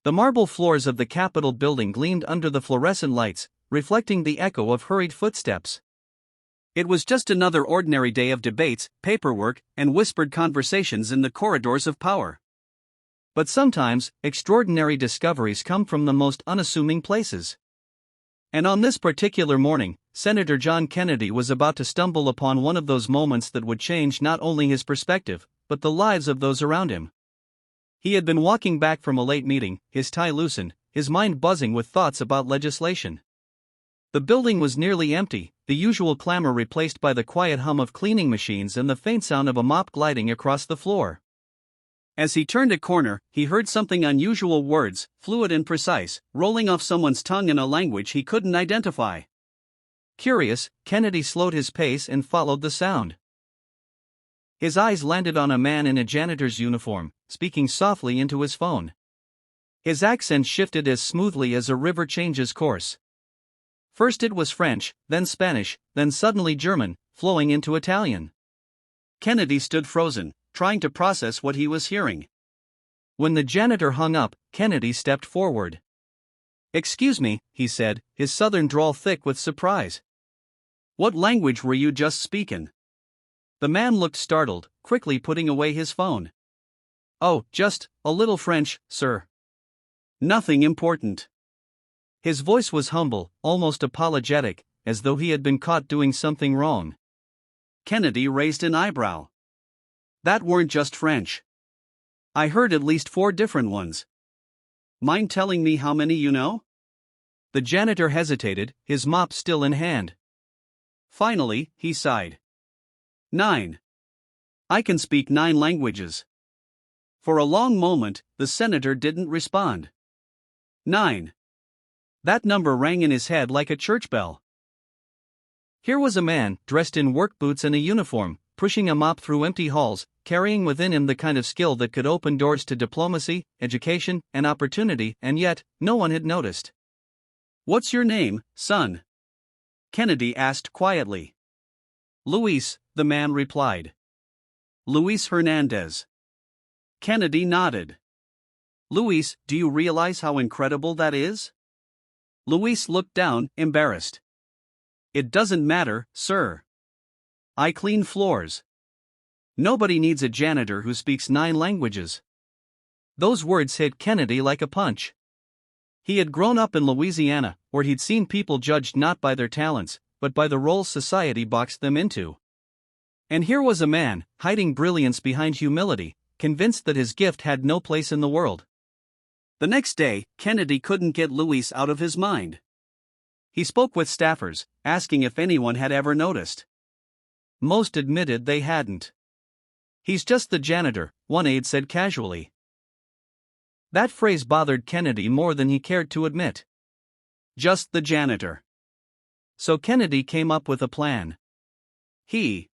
The marble floors of the Capitol building gleamed under the fluorescent lights, reflecting the echo of hurried footsteps. It was just another ordinary day of debates, paperwork, and whispered conversations in the corridors of power. But sometimes, extraordinary discoveries come from the most unassuming places. And on this particular morning, Senator John Kennedy was about to stumble upon one of those moments that would change not only his perspective, but the lives of those around him. He had been walking back from a late meeting, his tie loosened, his mind buzzing with thoughts about legislation. The building was nearly empty, the usual clamor replaced by the quiet hum of cleaning machines and the faint sound of a mop gliding across the floor. As he turned a corner, he heard something unusual: words, fluid and precise, rolling off someone's tongue in a language he couldn't identify. Curious, Kennedy slowed his pace and followed the sound. His eyes landed on a man in a janitor's uniform, speaking softly into his phone. His accent shifted as smoothly as a river changes course. First it was French, then Spanish, then suddenly German, flowing into Italian. Kennedy stood frozen, trying to process what he was hearing. When the janitor hung up, Kennedy stepped forward. "Excuse me," he said, his southern drawl thick with surprise. "What language were you just speaking?" The man looked startled, quickly putting away his phone. "Oh, just a little French, sir. Nothing important." His voice was humble, almost apologetic, as though he had been caught doing something wrong. Kennedy raised an eyebrow. "That weren't just French. I heard at least 4 different ones. Mind telling me how many you know?" The janitor hesitated, his mop still in hand. Finally, he sighed. 9. I can speak 9 languages." For a long moment, the senator didn't respond. 9. That number rang in his head like a church bell. Here was a man, dressed in work boots and a uniform, pushing a mop through empty halls, carrying within him the kind of skill that could open doors to diplomacy, education, and opportunity, and yet, no one had noticed. "What's your name, son?" Kennedy asked quietly. "Luis," the man replied. "Luis Hernandez." Kennedy nodded. "Luis, do you realize how incredible that is?" Luis looked down, embarrassed. "It doesn't matter, sir. I clean floors. Nobody needs a janitor who speaks 9 languages." Those words hit Kennedy like a punch. He had grown up in Louisiana, where he'd seen people judged not by their talents, but by the roles society boxed them into. And here was a man, hiding brilliance behind humility, convinced that his gift had no place in the world. The next day, Kennedy couldn't get Luis out of his mind. He spoke with staffers, asking if anyone had ever noticed. Most admitted they hadn't. "He's just the janitor," one aide said casually. That phrase bothered Kennedy more than he cared to admit. Just the janitor. So Kennedy came up with a plan. He